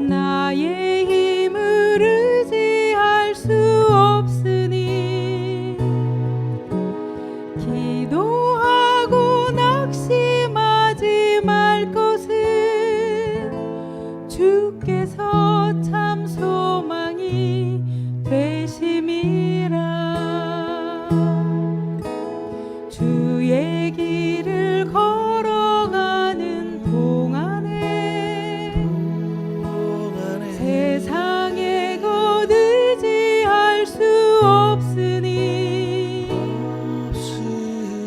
나의 힘을 의지할 수 없으니 기도하고 낙심하지 말 것은 주께서 참 소망이 되심이라. 주의 길을 걸어가는 동안에 세상에 곧 의지할 수 없으니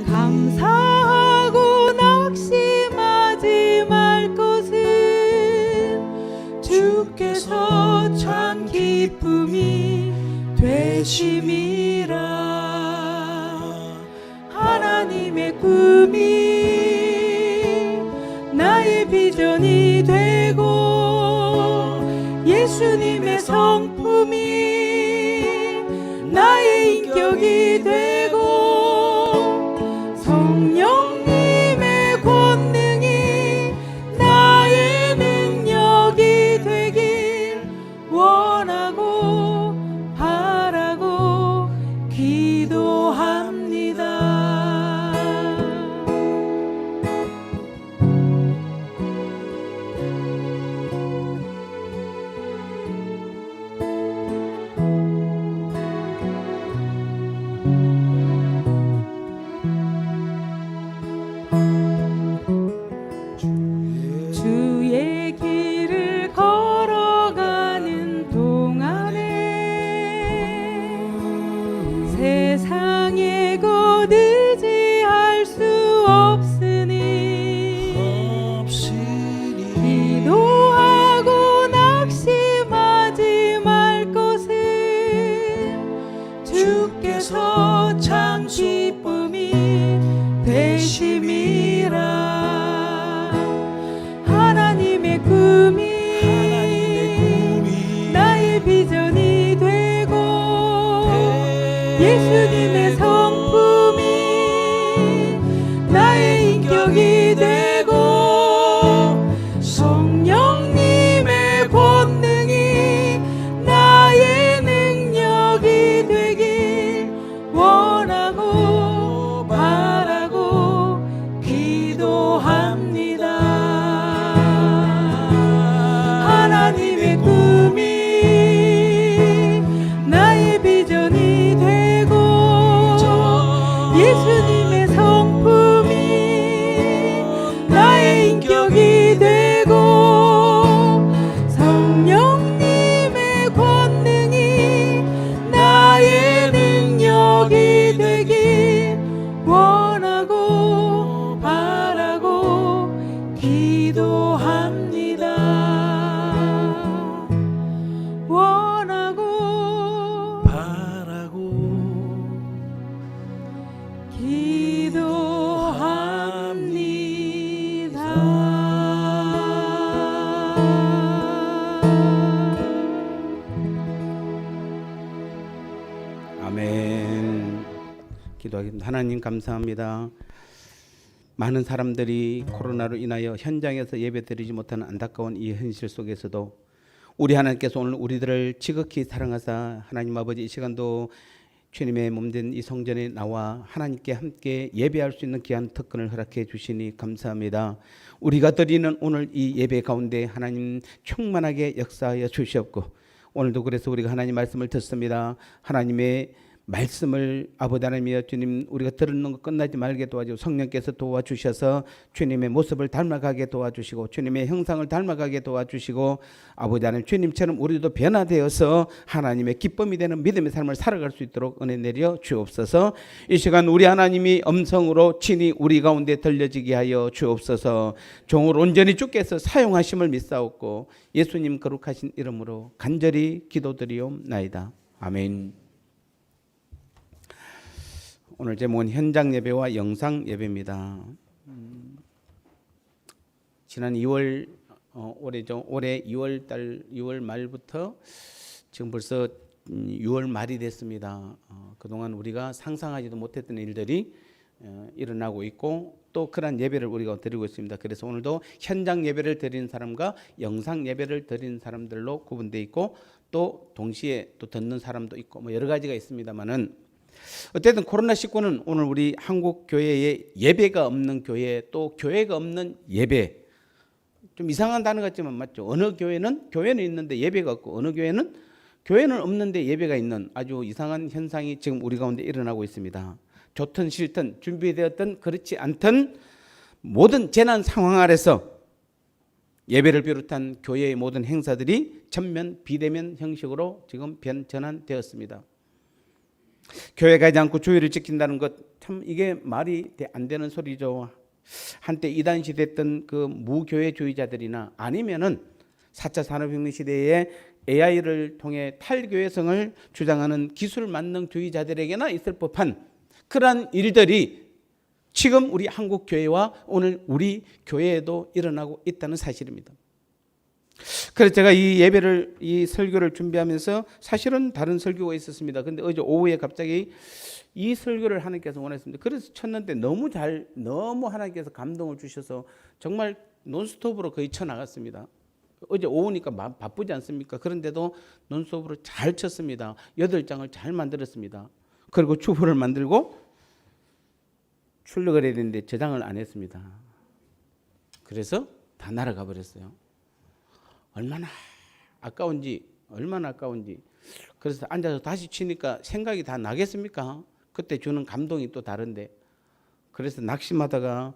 감사하고 낙심하지 말 것은 주께서 참 기쁨이 되심이라. 하나님의 꿈이 나의 비전이 되고 예수님의 성품이 나의 인격이 되고 성령님의 권능이 나의 능력이 되길 원하고 바라고 기도합니다. 주의 길을 걸어가는 동안에 세상에 곧 의지할 수 없으니 기도하고 낙심하지 말 것은 주께서 참 기쁨이 되심이라. 하나님의 꿈이 나의 비전이 되고 예수님의 성품이 나의 인격이 되고 성령님의 권능이 나의 능력이 되길 원하고 바라고 기도합니다. 하나님의 꿈이 나의 비전이 되고 예수님의 성품이 나의 인격이 되고 성령님의 권능이 나의 능력이 되길 원하고 바라고 기도합니다. 원하고 바라고 기도합니다. 아멘. 기도하겠습니다. 하나님 감사합니다. 많은 사람들이 코로나로 인하여 현장에서 예배드리지 못하는 안타까운 이 현실 속에서도 우리 하나님께서 오늘 우리들을 지극히 사랑하사 하나님 아버지 이 시간도 주님의 몸된 이 성전에 나와 하나님께 함께 예배할 수 있는 귀한 특권을 허락해 주시니 감사합니다. 우리가 드리는 오늘 이 예배 가운데 하나님 충만하게 역사하여 주시옵고 오늘도 그래서 우리가 하나님 말씀을 듣습니다. 하나님의 말씀을 아버지 하나님이여 주님 우리가 들은 것 끝나지 말게 도와주시고 성령께서 도와주셔서 주님의 모습을 닮아가게 도와주시고 주님의 형상을 닮아가게 도와주시고 아버지 하나님 주님처럼 우리도 변화되어서 하나님의 기쁨이 되는 믿음의 삶을 살아갈 수 있도록 은혜 내려 주옵소서. 이 시간 우리 하나님이 음성으로 친히 우리 가운데 들려지게 하여 주옵소서. 종을 온전히 주께서 사용하심을 믿사옵고 예수님 거룩하신 이름으로 간절히 기도드리옵나이다. 아멘. 오늘 제목은 현장 예배와 영상 예배입니다. 지난 2월 올해 2월 말부터 지금 벌써 6월 말이 됐습니다. 그동안 우리가 상상하지도 못했던 일들이 일어나고 있고 또 그런 예배를 우리가 드리고 있습니다. 그래서 오늘도 현장 예배를 드리는 사람과 영상 예배를 드리는 사람들로 구분되어 있고 또 동시에 또 듣는 사람도 있고 뭐 여러 가지가 있습니다만은 어쨌든 코로나19는 오늘 우리 한국 교회에 예배가 없는 교회 또 교회가 없는 예배 좀 이상한 단어 같지만 맞죠? 어느 교회는 있는데 예배가 없고 어느 교회는 없는데 예배가 있는 아주 이상한 현상이 지금 우리 가운데 일어나고 있습니다. 좋든 싫든 준비되었든 그렇지 않든 모든 재난 상황 아래서 예배를 비롯한 교회의 모든 행사들이 전면 비대면 형식으로 지금 전환되었습니다. 교회 가지 않고 주의를 지킨다는 것 참 이게 말이 안 되는 소리죠. 한때 이단 시대했던 그 무교회주의자들이나 아니면은 4차 산업혁명 시대에 AI를 통해 탈교회성을 주장하는 기술 만능주의자들에게나 있을 법한 그러한 일들이 지금 우리 한국 교회와 오늘 우리 교회에도 일어나고 있다는 사실입니다. 그래서 제가 이 설교를 준비하면서 사실은 다른 설교가 있었습니다. 근데 어제 오후에 갑자기 이 설교를 하나님께서 원했습니다. 그래서 쳤는데 너무 하나님께서 감동을 주셔서 정말 논스톱으로 거의 쳐나갔습니다. 어제 오후니까 바쁘지 않습니까? 그런데도 논스톱으로 잘 쳤습니다. 8장을 잘 만들었습니다. 그리고 추후를 만들고 출력을 해야 되는데 저장을 안 했습니다. 그래서 다 날아가 버렸어요. 얼마나 아까운지. 그래서 앉아서 다시 치니까 생각이 다 나겠습니까? 그때 주는 감동이 또 다른데. 그래서 낙심하다가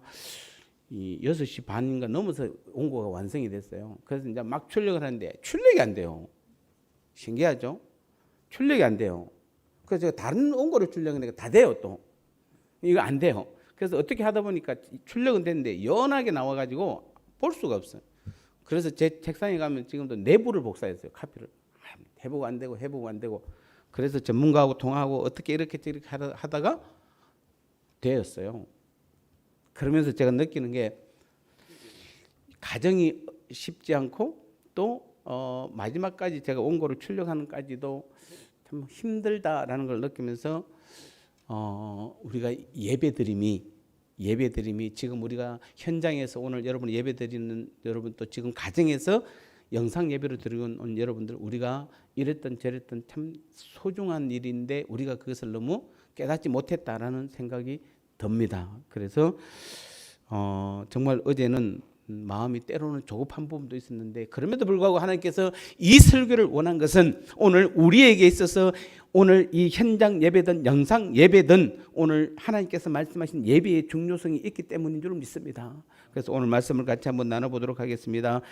6시 반인가 넘어서 원고가 완성이 됐어요. 그래서 이제 막 출력을 하는데 출력이 안 돼요. 신기하죠? 출력이 안 돼요. 그래서 제가 다른 원고를 출력하니까 다 돼요 또. 이거 안 돼요. 그래서 어떻게 하다 보니까 출력은 됐는데 연하게 나와가지고 볼 수가 없어요. 그래서 제 책상에 가면 지금도 내부를 복사했어요. 카피를. 해보고 안 되고. 그래서 전문가하고 통화하고 어떻게 이렇게 하다가 되었어요. 그러면서 제가 느끼는 게 가정이 쉽지 않고 또 마지막까지 제가 원고를 출력하는까지도 참 힘들다라는 걸 느끼면서 우리가 예배드림이 지금 우리가 현장에서 오늘 여러분 예배드리는 여러분 또 지금 가정에서 영상 예배를 드리고 온 여러분들 우리가 이랬던 저랬던 참 소중한 일인데 우리가 그것을 너무 깨닫지 못했다라는 생각이 듭니다. 그래서 정말 어제는 마음이 때로는 조급한 부분도 있었는데 그럼에도 불구하고 하나님께서 이 설교를 원한 것은 오늘 우리에게 있어서 오늘 이 현장 예배든 영상 예배든 오늘 하나님께서 말씀하신 예배의 중요성이 있기 때문인 줄 믿습니다. 그래서 오늘 말씀을 같이 한번 나눠보도록 하겠습니다.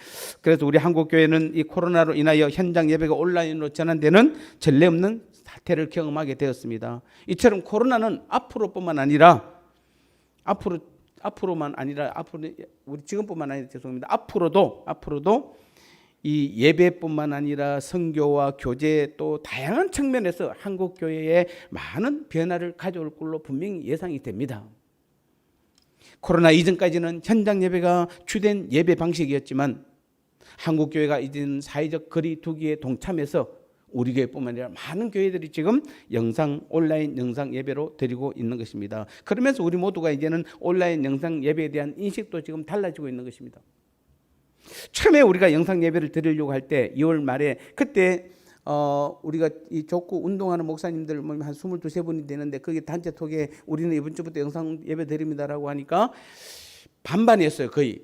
그래서 우리 한국교회는 이 코로나로 인하여 현장 예배가 온라인으로 전환되는 전례 없는 사태를 경험하게 되었습니다. 이처럼 코로나는 앞으로뿐만 아니라 앞으로 우리 지금뿐만 아니라 죄송합니다. 앞으로도 이 예배뿐만 아니라 선교와 교제 또 다양한 측면에서 한국 교회에 많은 변화를 가져올 걸로 분명히 예상이 됩니다. 코로나 이전까지는 현장 예배가 주된 예배 방식이었지만 한국 교회가 이제는 사회적 거리 두기에 동참해서 우리 교회뿐만 아니라 많은 교회들이 지금 온라인 영상 예배로 드리고 있는 것입니다. 그러면서 우리 모두가 이제는 온라인 영상 예배에 대한 인식도 지금 달라지고 있는 것입니다. 처음에 우리가 영상 예배를 드리려고 할 때 2월 말에 그때 우리가 이 족구 운동하는 목사님들 한 22분이 되는데 거기 단체톡에 우리는 이번 주부터 영상 예배 드립니다라고 하니까 반반이었어요. 거의.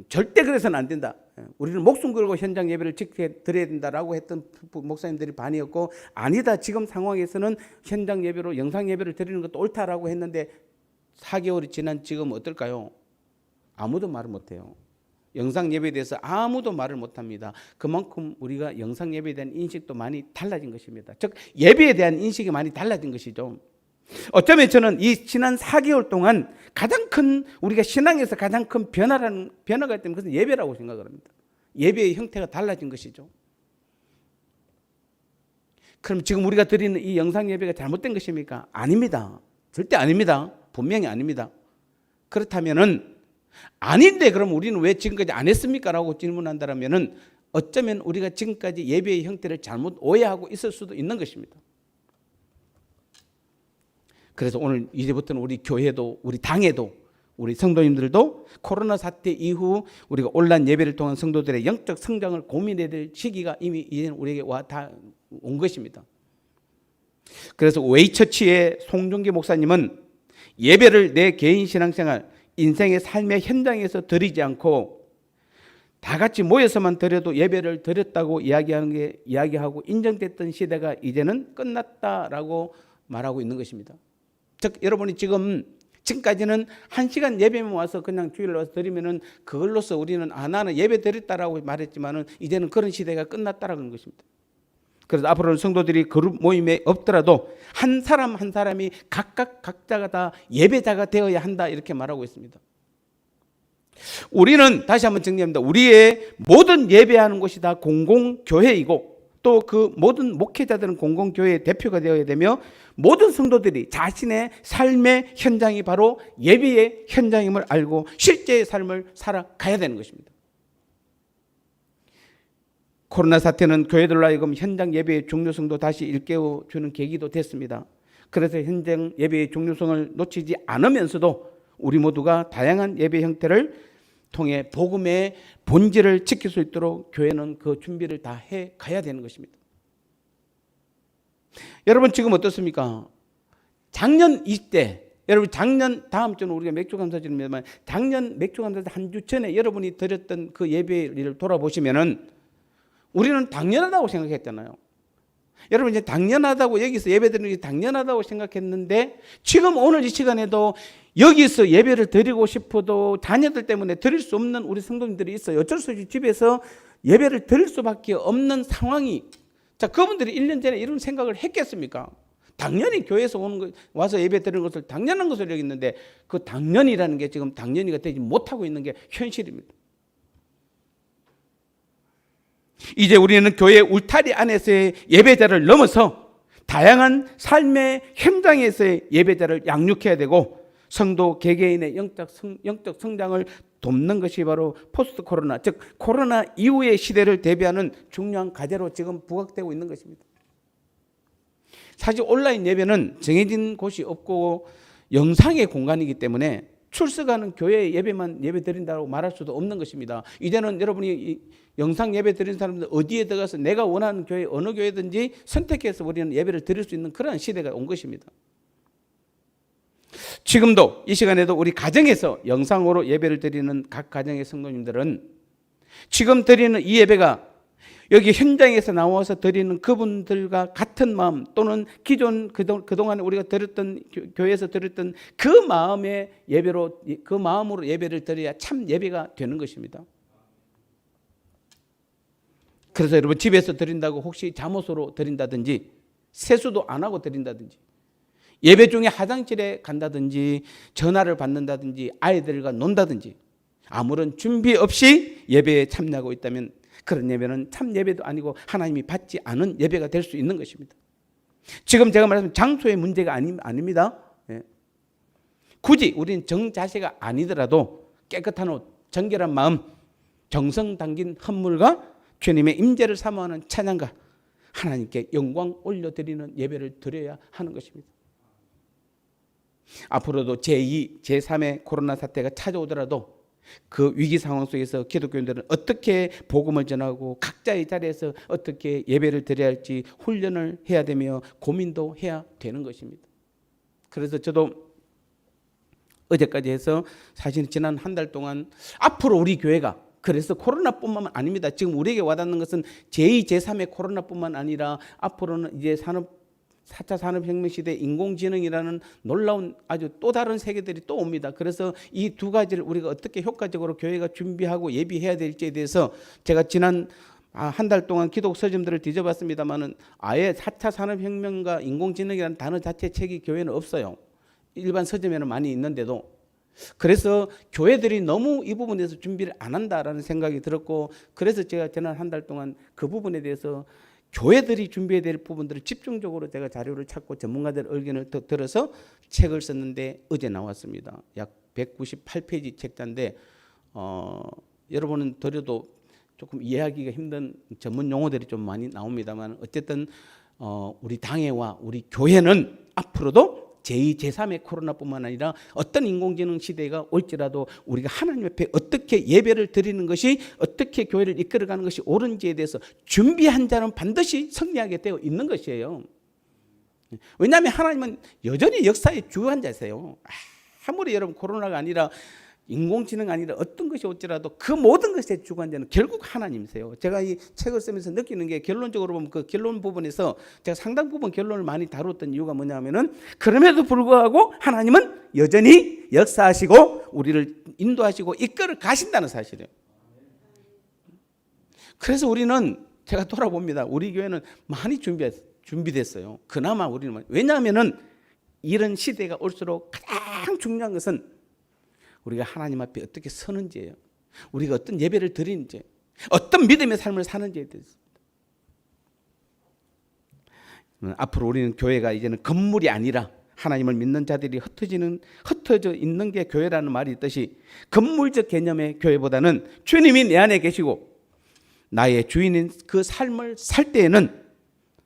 절대 그래서는 안 된다. 우리는 목숨 걸고 현장 예배를 드려야 된다라고 했던 목사님들이 반이었고 아니다. 지금 상황에서는 현장 예배로 영상 예배를 드리는 것도 옳다라고 했는데 4개월이 지난 지금 어떨까요? 아무도 말을 못해요. 영상 예배에 대해서 아무도 말을 못합니다. 그만큼 우리가 영상 예배에 대한 인식도 많이 달라진 것입니다. 즉 예배에 대한 인식이 많이 달라진 것이죠. 어쩌면 저는 이 지난 4개월 동안 가장 큰 우리가 신앙에서 가장 큰 변화가 있다면 그것은 예배라고 생각을 합니다. 예배의 형태가 달라진 것이죠. 그럼 지금 우리가 드리는 이 영상 예배가 잘못된 것입니까? 아닙니다. 절대 아닙니다. 분명히 아닙니다. 그렇다면은 아닌데 그럼 우리는 왜 지금까지 안 했습니까? 라고 질문한다면은 어쩌면 우리가 지금까지 예배의 형태를 잘못 오해하고 있을 수도 있는 것입니다. 그래서 오늘 이제부터는 우리 교회도 우리 당에도 우리 성도님들도 코로나 사태 이후 우리가 온라인 예배를 통한 성도들의 영적 성장을 고민해야 될 시기가 이미 이제는 우리에게 다 온 것입니다. 그래서 웨이처치의 송중기 목사님은 예배를 내 개인 신앙생활, 인생의 삶의 현장에서 드리지 않고 다 같이 모여서만 드려도 예배를 드렸다고 이야기하고 인정됐던 시대가 이제는 끝났다라고 말하고 있는 것입니다. 즉 여러분이 지금까지는 1시간 예배만 와서 그냥 주일에 와서 드리면은 그걸로서 우리는 나는 예배 드렸다라고 말했지만은 이제는 그런 시대가 끝났다라는 것입니다. 그래서 앞으로는 성도들이 그룹 모임에 없더라도 한 사람 한 사람이 각자가 다 예배자가 되어야 한다 이렇게 말하고 있습니다. 우리는 다시 한번 정리합니다. 우리의 모든 예배하는 곳이 다 공공교회이고 또 그 모든 목회자들은 공공교회의 대표가 되어야 되며 모든 성도들이 자신의 삶의 현장이 바로 예배의 현장임을 알고 실제의 삶을 살아가야 되는 것입니다. 코로나 사태는 교회들로 하여금 현장 예배의 중요성도 다시 일깨워주는 계기도 됐습니다. 그래서 현장 예배의 중요성을 놓치지 않으면서도 우리 모두가 다양한 예배 형태를 통해 복음의 본질을 지킬 수 있도록 교회는 그 준비를 다 해 가야 되는 것입니다. 여러분 지금 어떻습니까? 작년 20대 여러분 작년 다음 주는 우리가 맥주 감사절입니다만 작년 맥주 감사절 한 주 전에 여러분이 드렸던 그 예배를 돌아보시면은 우리는 당연하다고 생각했잖아요. 여러분 이제 당연하다고 여기서 예배드리는 게 당연하다고 생각했는데 지금 오늘 이 시간에도 여기서 예배를 드리고 싶어도 자녀들 때문에 드릴 수 없는 우리 성도님들이 있어요. 어쩔 수 없이 집에서 예배를 드릴 수밖에 없는 상황이. 자, 그분들이 1년 전에 이런 생각을 했겠습니까? 당연히 교회에서 와서 예배 드리는 것을 당연한 것을 여겼는데 그 당연이라는 게 지금 당연히가 되지 못하고 있는 게 현실입니다. 이제 우리는 교회 울타리 안에서의 예배자를 넘어서 다양한 삶의 현장에서의 예배자를 양육해야 되고 성도 개개인의 영적 성장을 돕는 것이 바로 포스트 코로나, 즉 코로나 이후의 시대를 대비하는 중요한 과제로 지금 부각되고 있는 것입니다. 사실 온라인 예배는 정해진 곳이 없고 영상의 공간이기 때문에 출석하는 교회 예배만 예배 드린다고 말할 수도 없는 것입니다. 이제는 여러분이 영상 예배 드리는 사람들 어디에 들어가서 내가 원하는 교회 어느 교회든지 선택해서 우리는 예배를 드릴 수 있는 그런 시대가 온 것입니다. 지금도 이 시간에도 우리 가정에서 영상으로 예배를 드리는 각 가정의 성도님들은 지금 드리는 이 예배가 여기 현장에서 나와서 드리는 그분들과 같은 마음 또는 기존 그동안 우리가 드렸던 교회에서 드렸던 그 마음의 예배로 그 마음으로 예배를 드려야 참 예배가 되는 것입니다. 그래서 여러분 집에서 드린다고 혹시 잠옷으로 드린다든지 세수도 안 하고 드린다든지 예배 중에 화장실에 간다든지 전화를 받는다든지 아이들과 논다든지 아무런 준비 없이 예배에 참여하고 있다면 그런 예배는 참 예배도 아니고 하나님이 받지 않은 예배가 될 수 있는 것입니다. 지금 제가 말하는 장소의 문제가 아닙니다. 예. 굳이 우리는 정자세가 아니더라도 깨끗한 옷, 정결한 마음, 정성 담긴 헌물과 주님의 임재를 사모하는 찬양과 하나님께 영광 올려드리는 예배를 드려야 하는 것입니다. 앞으로도 제2, 제3의 코로나 사태가 찾아오더라도 그 위기 상황 속에서 기독교인들은 어떻게 복음을 전하고 각자의 자리에서 어떻게 예배를 드려야 할지 훈련을 해야 되며 고민도 해야 되는 것입니다. 그래서 저도 어제까지 해서 사실 지난 한 달 동안 앞으로 우리 교회가 그래서 코로나뿐만 아닙니다. 지금 우리에게 와닿는 것은 제2, 제3의 코로나뿐만 아니라 앞으로는 이제 4차 산업혁명 시대 인공지능이라는 놀라운 아주 또 다른 세계들이 또 옵니다. 그래서 이 두 가지를 우리가 어떻게 효과적으로 교회가 준비하고 예비해야 될지에 대해서 제가 지난 한 달 동안 기독 서점들을 뒤져봤습니다만은 아예 4차 산업혁명과 인공지능이라는 단어 자체 책이 교회는 없어요. 일반 서점에는 많이 있는데도. 그래서 교회들이 너무 이 부분에서 준비를 안 한다라는 생각이 들었고 그래서 제가 지난 한 달 동안 그 부분에 대해서 교회들이 준비해야 될 부분들을 집중적으로 제가 자료를 찾고 전문가들 의견을 들어서 책을 썼는데 어제 나왔습니다. 약 198페이지 책자인데 여러분은 드려도 조금 이해하기가 힘든 전문 용어들이 좀 많이 나옵니다만 어쨌든 우리 당회와 우리 교회는 앞으로도 제2, 제3의 코로나뿐만 아니라 어떤 인공지능 시대가 올지라도 우리가 하나님 앞에 어떻게 예배를 드리는 것이, 어떻게 교회를 이끌어가는 것이 옳은지에 대해서 준비한 자는 반드시 승리하게 되어 있는 것이에요. 왜냐하면 하나님은 여전히 역사의 주요한 자세요. 아무리 여러분 코로나가 아니라 인공지능 아니라 어떤 것이 올지라도 그 모든 것의 주관자는 결국 하나님이세요. 제가 이 책을 쓰면서 느끼는 게, 결론적으로 보면 그 결론 부분에서 제가 상당 부분 결론을 많이 다뤘던 이유가 뭐냐면은, 그럼에도 불구하고 하나님은 여전히 역사하시고 우리를 인도하시고 이끌어 가신다는 사실이에요. 그래서 우리는, 제가 돌아봅니다, 우리 교회는 많이 준비됐어요. 그나마 우리는. 왜냐하면은 이런 시대가 올수록 가장 중요한 것은 우리가 하나님 앞에 어떻게 서는지예요. 우리가 어떤 예배를 드리는지, 어떤 믿음의 삶을 사는지에 대해서. 앞으로 우리는 교회가 이제는 건물이 아니라 하나님을 믿는 자들이 흩어져 있는 게 교회라는 말이 있듯이, 건물적 개념의 교회보다는 주님이 내 안에 계시고 나의 주인인 그 삶을 살 때에는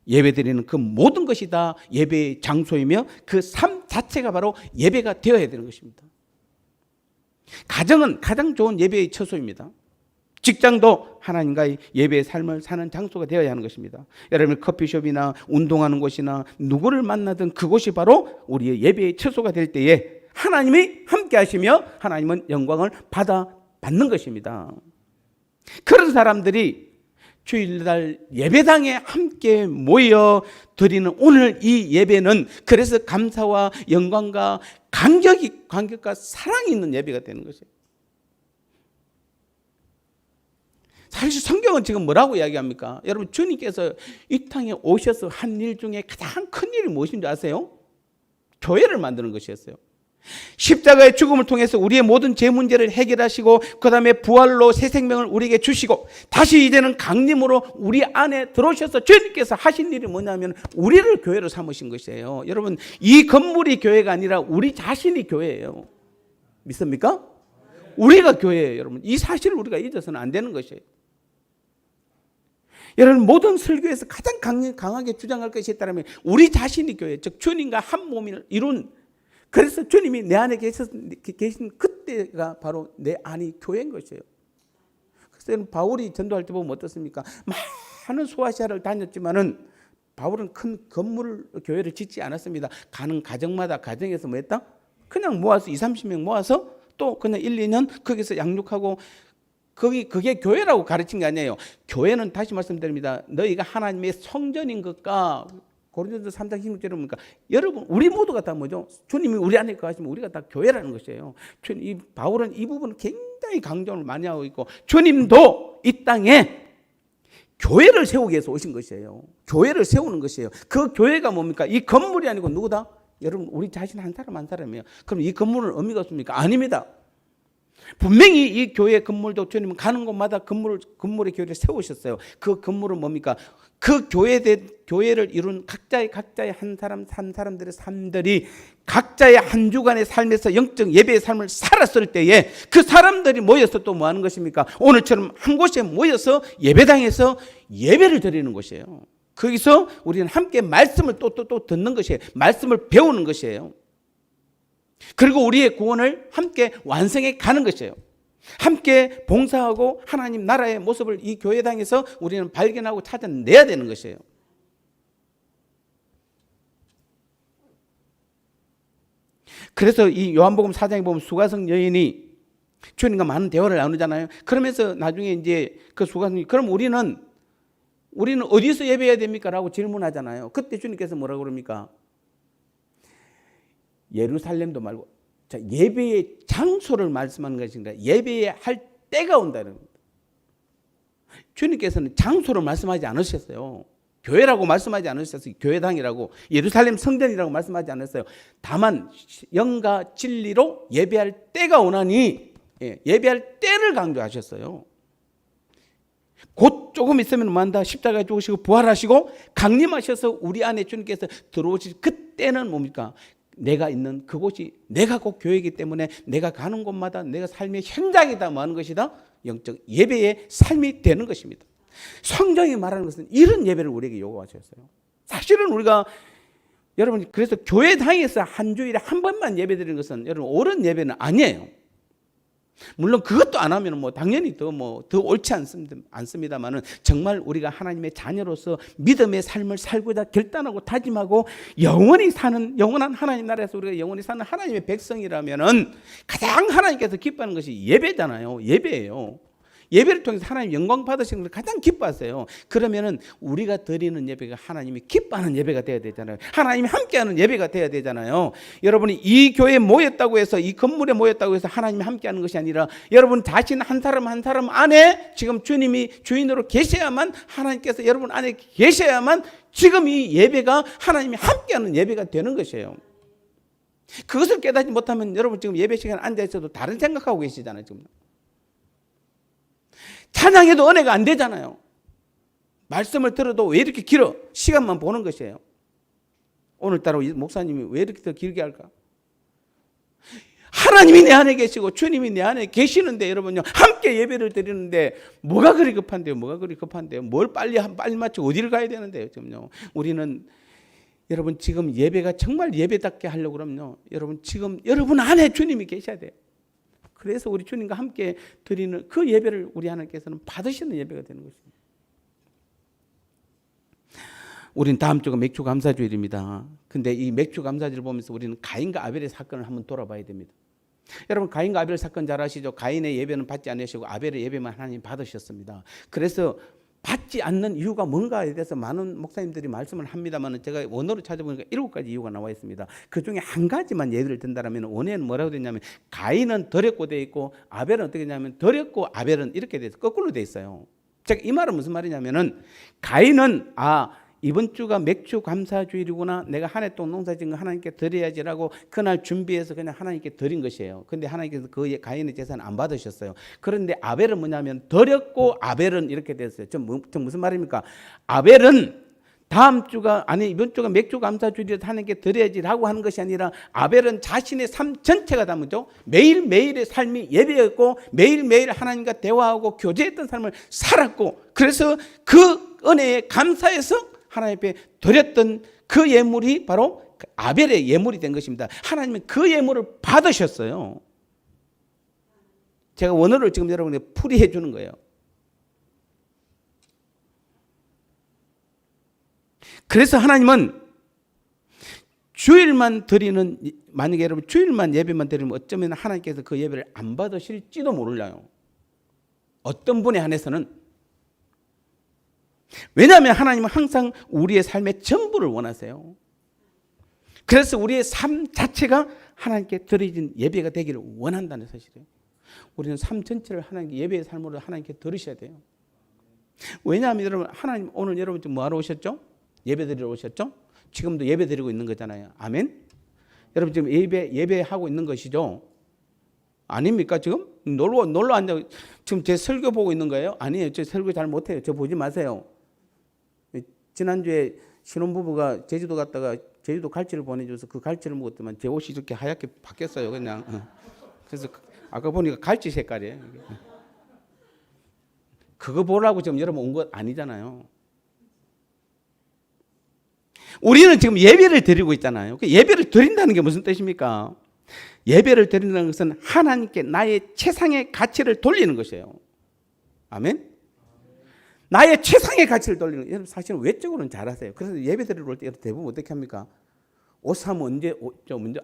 예배드리는 그 모든 것이 다 예배의 장소이며 그 삶 자체가 바로 예배가 되어야 되는 것입니다. 가정은 가장 좋은 예배의 처소입니다. 직장도 하나님과의 예배의 삶을 사는 장소가 되어야 하는 것입니다. 여러분, 커피숍이나 운동하는 곳이나 누구를 만나든 그곳이 바로 우리의 예배의 처소가 될 때에 하나님이 함께 하시며 하나님은 영광을 받는 것입니다. 그런 사람들이 주일날 예배당에 함께 모여 드리는 오늘 이 예배는 그래서 감사와 영광과 감격과 사랑이 있는 예배가 되는 것이에요. 사실 성경은 지금 뭐라고 이야기합니까? 여러분, 주님께서 이 땅에 오셔서 한 일 중에 가장 큰 일이 무엇인지 아세요? 교회를 만드는 것이었어요. 십자가의 죽음을 통해서 우리의 모든 죄 문제를 해결하시고, 그 다음에 부활로 새 생명을 우리에게 주시고, 다시 이제는 강림으로 우리 안에 들어오셔서 주님께서 하신 일이 뭐냐면 우리를 교회로 삼으신 것이에요. 여러분, 이 건물이 교회가 아니라 우리 자신이 교회예요. 믿습니까? 우리가 교회예요. 여러분, 이 사실을 우리가 잊어서는 안 되는 것이에요. 여러분, 모든 설교에서 가장 강하게 주장할 것이 있다면 우리 자신이 교회, 즉 주님과 한 몸을 이룬, 그래서 주님이 내 안에 계신 그때가 바로 내 안이 교회인 것이에요. 그래서 바울이 전도할 때 보면 어떻습니까? 많은 소아시아를 다녔지만은 바울은 큰 건물을, 교회를 짓지 않았습니다. 가는 가정마다, 가정에서 뭐 했다? 그냥 모아서 20-30명 모아서 또 그냥 1-2년 거기서 양육하고, 그게 교회라고 가르친 게 아니에요. 교회는 다시 말씀드립니다. 너희가 하나님의 성전인 것과, 고린도서 3장 16절에 보니까 여러분, 우리 모두가 다 뭐죠? 주님이 우리 안에 거하시면 우리가 다 교회라는 것이에요. 이 바울은 이 부분을 굉장히 강조를 많이 하고 있고, 주님도 이 땅에 교회를 세우기 위해서 오신 것이에요. 교회를 세우는 것이에요. 그 교회가 뭡니까? 이 건물이 아니고 누구다? 여러분, 우리 자신 한 사람 한 사람이에요. 그럼 이 건물은 의미가 없습니까? 아닙니다. 분명히 이 교회 건물도 주님은 가는 곳마다 건물의 교회를 세우셨어요. 그 건물은 뭡니까? 그 교회를 이룬 각자의 한 사람들의 삶들이 각자의 한 주간의 삶에서 영적 예배의 삶을 살았을 때에 그 사람들이 모여서 또 뭐 하는 것입니까? 오늘처럼 한 곳에 모여서 예배당에서 예배를 드리는 것이에요. 거기서 우리는 함께 말씀을 또 듣는 것이에요. 말씀을 배우는 것이에요. 그리고 우리의 구원을 함께 완성해 가는 것이에요. 함께 봉사하고 하나님 나라의 모습을 이 교회당에서 우리는 발견하고 찾아내야 되는 것이에요. 그래서 이 요한복음 4장에 보면 수가성 여인이 주님과 많은 대화를 나누잖아요. 그러면서 나중에 이제 그 수가성이, 그럼 우리는 어디서 예배해야 됩니까? 라고 질문하잖아요. 그때 주님께서 뭐라고 그럽니까? 예루살렘도 말고, 자, 예배의 장소를 말씀하는 것이 아니라 예배해야 할 때가 온다는 겁니다. 주님께서는 장소를 말씀하지 않으셨어요. 교회라고 말씀하지 않으셨어요. 교회당이라고, 예루살렘 성전이라고 말씀하지 않았어요. 다만 영과 진리로 예배할 때가 오나니, 예배할 때를 강조하셨어요. 곧 조금 있으면 뭐한다? 십자가에 죽으시고 부활하시고 강림하셔서 우리 안에 주님께서 들어오실 그때는 뭡니까? 내가 있는 그곳이, 내가 곧 교회이기 때문에 내가 가는 곳마다 내가 삶의 현장이다 뭐 하는 것이다? 영적 예배의 삶이 되는 것입니다. 성경이 말하는 것은 이런 예배를 우리에게 요구하셨어요. 사실은 우리가 여러분 그래서 교회당에서 한 주일에 한 번만 예배드리는 것은 여러분 옳은 예배는 아니에요. 물론 그것도 안 하면 뭐 당연히 더 옳지 않습니다만은 정말 우리가 하나님의 자녀로서 믿음의 삶을 살고자 결단하고 다짐하고 영원히 사는 영원한 하나님 나라에서 우리가 영원히 사는 하나님의 백성이라면은 가장 하나님께서 기뻐하는 것이 예배잖아요. 예배예요. 예배를 통해서 하나님 영광 받으시는 걸 가장 기뻐하세요. 그러면은 우리가 드리는 예배가 하나님이 기뻐하는 예배가 돼야 되잖아요. 하나님이 함께하는 예배가 돼야 되잖아요. 여러분이 이 교회에 모였다고 해서 이 건물에 모였다고 해서 하나님이 함께하는 것이 아니라 여러분 자신 한 사람 한 사람 안에 지금 주님이 주인으로 계셔야만 하나님께서 여러분 안에 계셔야만 지금 이 예배가 하나님이 함께하는 예배가 되는 것이에요. 그것을 깨닫지 못하면 여러분 지금 예배 시간에 앉아 있어도 다른 생각하고 계시잖아요. 지금. 찬양해도 은혜가 안 되잖아요. 말씀을 들어도 왜 이렇게 길어? 시간만 보는 것이에요. 오늘따라 목사님이 왜 이렇게 더 길게 할까? 하나님이 내 안에 계시고 주님이 내 안에 계시는데 여러분요 함께 예배를 드리는데 뭐가 그리 급한데요? 뭐가 그리 급한데요? 뭘 빨리 마치고 어디를 가야 되는데요? 지금요 우리는 여러분 지금 예배가 정말 예배답게 하려고 그러면요 여러분 지금 여러분 안에 주님이 계셔야 돼요. 그래서 우리 주님과 함께 드리는 그 예배를 우리 하나님께서는 받으시는 예배가 되는 것입니다. 우리는 다음 주가 맥주 감사주일입니다. 근데 이 맥주 감사주일을 보면서 우리는 가인과 아벨의 사건을 한번 돌아봐야 됩니다. 여러분 가인과 아벨 사건 잘 아시죠? 가인의 예배는 받지 않으시고 아벨의 예배만 하나님 받으셨습니다. 그래서 받지 않는 이유가 뭔가에 대해서 많은 목사님들이 말씀을 합니다만 제가 원어로 찾아보니까 7가지 이유가 나와 있습니다. 그중에 한 가지만 예를 든다면 원어에는 뭐라고 되냐면 가인은 덜었고 되어 있고 아벨은 어떻게 되냐면 덜었고 아벨은 이렇게 돼서 거꾸로 되어 있어요. 즉 이 말은 무슨 말이냐면은 가인은 이번 주가 맥주 감사주일이구나. 내가 한 해 동안 농사 지은 거 하나님께 드려야지라고 그날 준비해서 그냥 하나님께 드린 것이에요. 근데 하나님께서 그 가인의 재산을 안 받으셨어요. 그런데 아벨은 뭐냐면 드렸고 아벨은 이렇게 됐어요. 저 무슨 말입니까? 아벨은 이번 주가 맥주 감사주일이라서 하나님께 드려야지라고 하는 것이 아니라 아벨은 자신의 삶 전체가 담으죠. 매일매일의 삶이 예배였고 매일매일 하나님과 대화하고 교제했던 삶을 살았고 그래서 그 은혜에 감사해서 하나님 앞에 드렸던 그 예물이 바로 아벨의 예물이 된 것입니다. 하나님은 그 예물을 받으셨어요. 제가 원어를 지금 여러분에게 풀이해 주는 거예요. 그래서 하나님은 주일만 드리는 만약에 여러분 주일만 예배만 드리면 어쩌면 하나님께서 그 예배를 안 받으실지도 몰라요. 어떤 분에 한해서는 왜냐하면 하나님은 항상 우리의 삶의 전부를 원하세요. 그래서 우리의 삶 자체가 하나님께 드려진 예배가 되기를 원한다는 사실이에요. 우리는 삶 전체를 하나님께 예배의 삶으로 하나님께 드리셔야 돼요. 왜냐하면 여러분 하나님 오늘 여러분 지금 뭐하러 오셨죠? 예배 드리러 오셨죠? 지금도 예배 드리고 있는 거잖아요. 아멘? 여러분 지금 예배하고 있는 것이죠? 아닙니까 지금? 놀러 앉아 지금 제 설교 보고 있는 거예요? 아니에요. 저 설교 잘 못해요. 저 보지 마세요. 지난주에 신혼부부가 제주도 갔다가 제주도 갈치를 보내줘서 그 갈치를 먹었더만 제 옷이 이렇게 하얗게 바뀌었어요. 그냥. 그래서 아까 보니까 갈치 색깔이에요. 그거 보라고 지금 여러분 온 것 아니잖아요. 우리는 지금 예배를 드리고 있잖아요. 예배를 드린다는 게 무슨 뜻입니까? 예배를 드린다는 것은 하나님께 나의 최상의 가치를 돌리는 것이에요. 아멘? 나의 최상의 가치를 돌리는 거예요. 사실은 외적으로는 잘하세요. 그래서 예배 드리러 올 때 대부분 어떻게 합니까? 옷 사면 언제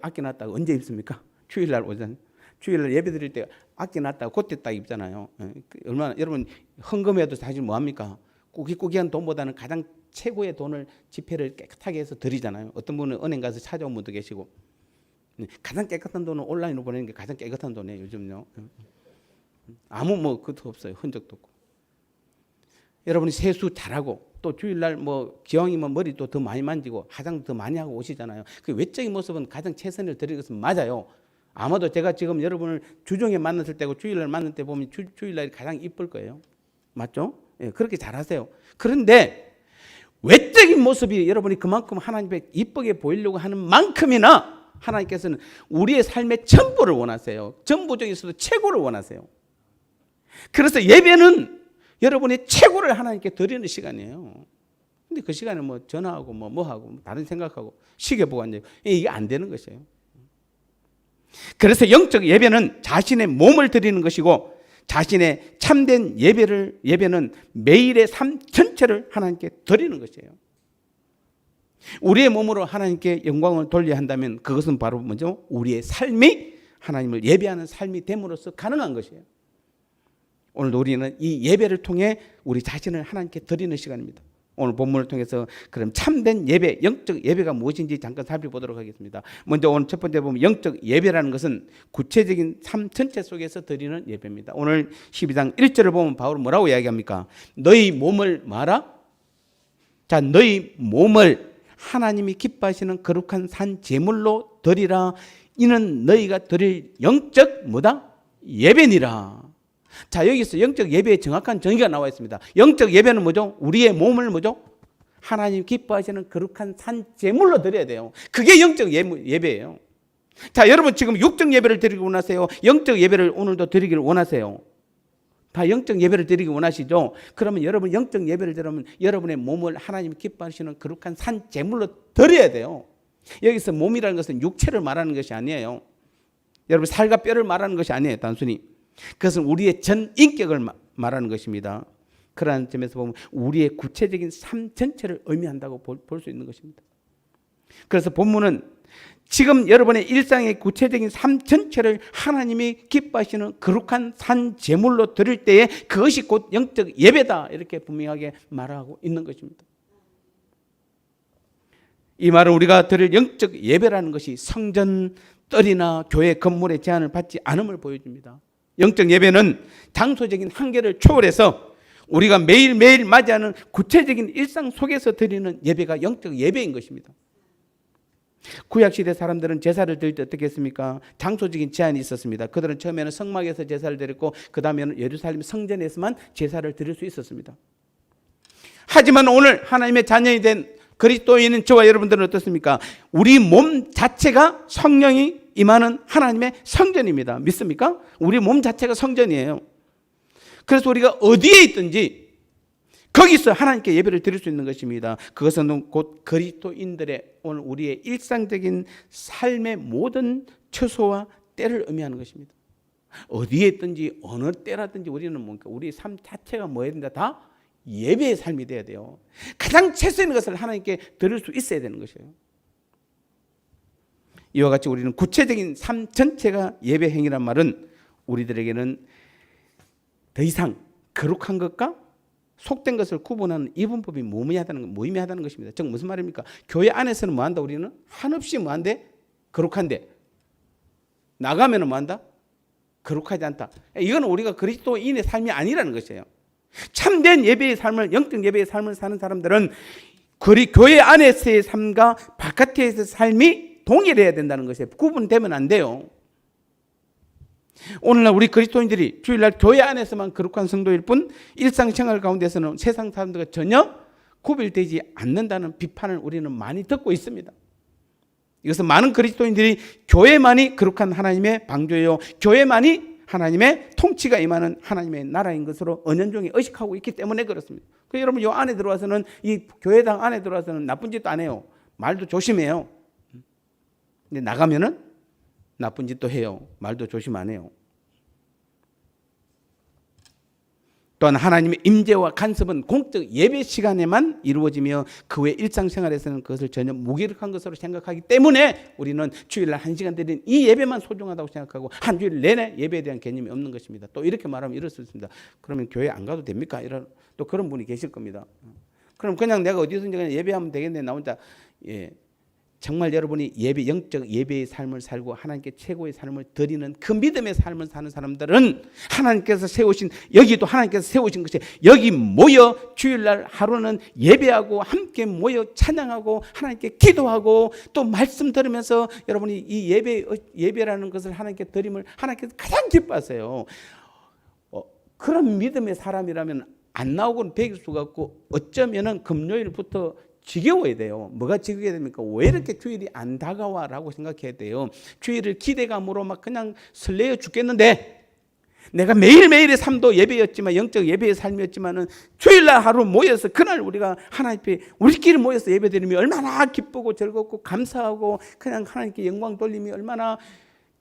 아껴놨다가 언제 입습니까? 주일날 오전. 주일날 예배 드릴 때 아껴놨다가 그때 딱 입잖아요. 얼마나 여러분 헌금해도 사실 뭐합니까? 꾸기꾸기한 돈보다는 가장 최고의 돈을 지폐를 깨끗하게 해서 드리잖아요. 어떤 분은 은행 가서 찾아온 분도 계시고 가장 깨끗한 돈은 온라인으로 보내는 게 가장 깨끗한 돈이에요. 요즘요. 아무 그것도 없어요. 흔적도 없고. 여러분이 세수 잘하고 또 주일날 기왕이면 머리도 더 많이 만지고 화장도 더 많이 하고 오시잖아요. 그 외적인 모습은 가장 최선을 드리는 것은 맞아요. 아마도 제가 지금 여러분을 주중에 만났을 때고 주일날 만날 때 보면 주일날이 가장 이쁠 거예요. 맞죠? 예, 그렇게 잘하세요. 그런데 외적인 모습이 여러분이 그만큼 하나님 앞에 이쁘게 보이려고 하는 만큼이나 하나님께서는 우리의 삶의 전부를 원하세요. 전부 중에서도 최고를 원하세요. 그래서 예배는 여러분의 최고를 하나님께 드리는 시간이에요. 근데 그 시간에 뭐 전화하고 뭐 하고 다른 생각하고 시계 보고 앉아요. 이게 안 되는 것이에요. 그래서 영적 예배는 자신의 몸을 드리는 것이고 자신의 참된 예배는 매일의 삶 전체를 하나님께 드리는 것이에요. 우리의 몸으로 하나님께 영광을 돌려야 한다면 그것은 바로 먼저 우리의 삶이 하나님을 예배하는 삶이 됨으로써 가능한 것이에요. 오늘도 우리는 이 예배를 통해 우리 자신을 하나님께 드리는 시간입니다. 오늘 본문을 통해서 그럼 참된 예배, 영적 예배가 무엇인지 잠깐 살펴보도록 하겠습니다. 먼저 오늘 첫 번째 보면 영적 예배라는 것은 구체적인 삶 전체 속에서 드리는 예배입니다. 오늘 12장 1절을 보면 바울은 뭐라고 이야기합니까? 너희 몸을 말아? 자, 너희 몸을 하나님이 기뻐하시는 거룩한 산 제물로 드리라. 이는 너희가 드릴 영적 뭐다? 예배니라. 자, 여기서 영적 예배의 정확한 정의가 나와 있습니다. 영적 예배는 뭐죠? 우리의 몸을 뭐죠? 하나님 기뻐하시는 거룩한 산 제물로 드려야 돼요. 그게 영적 예배예요. 자, 여러분 지금 육적 예배를 드리기 원하세요? 영적 예배를 오늘도 드리기를 원하세요? 다 영적 예배를 드리기 원하시죠? 그러면 여러분 영적 예배를 드리면 여러분의 몸을 하나님 기뻐하시는 거룩한 산 제물로 드려야 돼요. 여기서 몸이라는 것은 육체를 말하는 것이 아니에요. 여러분 살과 뼈를 말하는 것이 아니에요. 단순히 그것은 우리의 전 인격을 말하는 것입니다. 그러한 점에서 보면 우리의 구체적인 삶 전체를 의미한다고 볼 수 있는 것입니다. 그래서 본문은 지금 여러분의 일상의 구체적인 삶 전체를 하나님이 기뻐하시는 거룩한 산 제물로 드릴 때에 그것이 곧 영적 예배다 이렇게 분명하게 말하고 있는 것입니다. 이 말은 우리가 드릴 영적 예배라는 것이 성전, 뜰이나 교회 건물의 제한을 받지 않음을 보여줍니다. 영적 예배는 장소적인 한계를 초월해서 우리가 매일매일 맞이하는 구체적인 일상 속에서 드리는 예배가 영적 예배인 것입니다. 구약시대 사람들은 제사를 드릴 때 어떻게 했습니까? 장소적인 제한이 있었습니다. 그들은 처음에는 성막에서 제사를 드렸고 그 다음에는 예루살렘 성전에서만 제사를 드릴 수 있었습니다. 하지만 오늘 하나님의 자녀이 된 그리스도인인 저와 여러분들은 어떻습니까? 우리 몸 자체가 성령이 임하는 하나님의 성전입니다. 믿습니까? 우리 몸 자체가 성전이에요. 그래서 우리가 어디에 있든지 거기서 하나님께 예배를 드릴 수 있는 것입니다. 그것은 곧 그리스도인들의 오늘 우리의 일상적인 삶의 모든 처소와 때를 의미하는 것입니다. 어디에 있든지 어느 때라든지 우리는 뭡니까? 우리의 삶 자체가 뭐해야 된다? 다 예배의 삶이 돼야 돼요. 가장 최선의 것을 하나님께 드릴 수 있어야 되는 것이에요. 이와 같이 우리는 구체적인 삶 전체가 예배 행위란 말은 우리들에게는 더 이상 거룩한 것과 속된 것을 구분하는 이분법이 무의미하다는 것입니다. 즉 무슨 말입니까? 교회 안에서는 뭐한다? 우리는 한없이 뭐한데? 거룩한데 나가면은 뭐한다? 거룩하지 않다. 이건 우리가 그리스도인의 삶이 아니라는 것이에요. 참된 예배의 삶을, 영적 예배의 삶을 사는 사람들은 교회 안에서의 삶과 바깥에서의 삶이 동일해야 된다는 것이에요. 구분되면 안 돼요. 오늘날 우리 그리스도인들이 주일날 교회 안에서만 거룩한 성도일 뿐 일상생활 가운데서는 세상 사람들과 전혀 구별되지 않는다는 비판을 우리는 많이 듣고 있습니다. 이것은 많은 그리스도인들이 교회만이 거룩한 하나님의 방주예요, 교회만이 하나님의 통치가 임하는 하나님의 나라인 것으로 은연중에 의식하고 있기 때문에 그렇습니다. 그래서 여러분 이 안에 들어와서는, 이 교회당 안에 들어와서는 나쁜 짓도 안 해요. 말도 조심해요. 근데 나가면은 나쁜 짓도 해요. 말도 조심 안 해요. 또한 하나님의 임재와 간섭은 공적 예배 시간에만 이루어지며 그 외 일상생활에서는 그것을 전혀 무기력한 것으로 생각하기 때문에 우리는 주일날 1시간 드리는 이 예배만 소중하다고 생각하고 한 주일 내내 예배에 대한 개념이 없는 것입니다. 또 이렇게 말하면 이럴 수 있습니다. 그러면 교회 안 가도 됩니까? 또 그런 분이 계실 겁니다. 그럼 그냥 내가 어디서든지 그냥 예배하면 되겠네, 나 혼자. 정말 여러분이 영적 예배의 삶을 살고 하나님께 최고의 삶을 드리는 그 믿음의 삶을 사는 사람들은 하나님께서 세우신, 여기도 하나님께서 세우신 것이, 여기 모여 주일날 하루는 예배하고 함께 모여 찬양하고 하나님께 기도하고 또 말씀 들으면서 여러분이 이 예배라는 것을 하나님께 드림을 하나님께서 가장 기뻐하세요. 그런 믿음의 사람이라면 안 나오고는 배길 수가 없고 어쩌면은 금요일부터 지겨워야 돼요. 뭐가 지겹게 됩니까? 왜 이렇게 주일이 안 다가와? 라고 생각해야 돼요. 주일을 기대감으로 막 그냥 설레어 죽겠는데 내가 매일매일의 삶도 예배였지만, 영적 예배의 삶이었지만은 주일날 하루 모여서 그날 우리가 하나님 앞에 우리끼리 모여서 예배드리면 얼마나 기쁘고 즐겁고 감사하고 그냥 하나님께 영광 돌림이 얼마나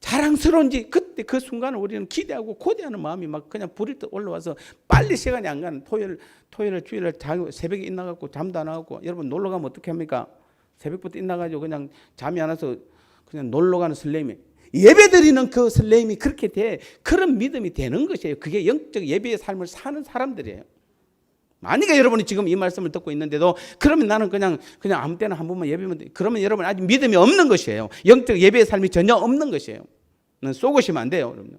자랑스러운지, 그때 그 순간을 우리는 기대하고 고대하는 마음이 막 그냥 불이 올라와서 빨리 시간이 안 가는, 토요일 주일날 새벽에 일어나갖고 잠도 안 하고, 여러분 놀러 가면 어떻게 합니까? 새벽부터 일어나가지고 그냥 잠이 안 와서 그냥 놀러 가는 설렘이, 예배드리는 그 설렘이 그렇게 돼, 그런 믿음이 되는 것이에요. 그게 영적 예배의 삶을 사는 사람들이에요. 만약에 여러분이 지금 이 말씀을 듣고 있는데도 그러면 나는 그냥 아무 때나 한 번만 예배면 돼, 그러면 여러분 아직 믿음이 없는 것이에요. 영적 예배의 삶이 전혀 없는 것이에요. 쏘고시면 안 돼요, 여러분.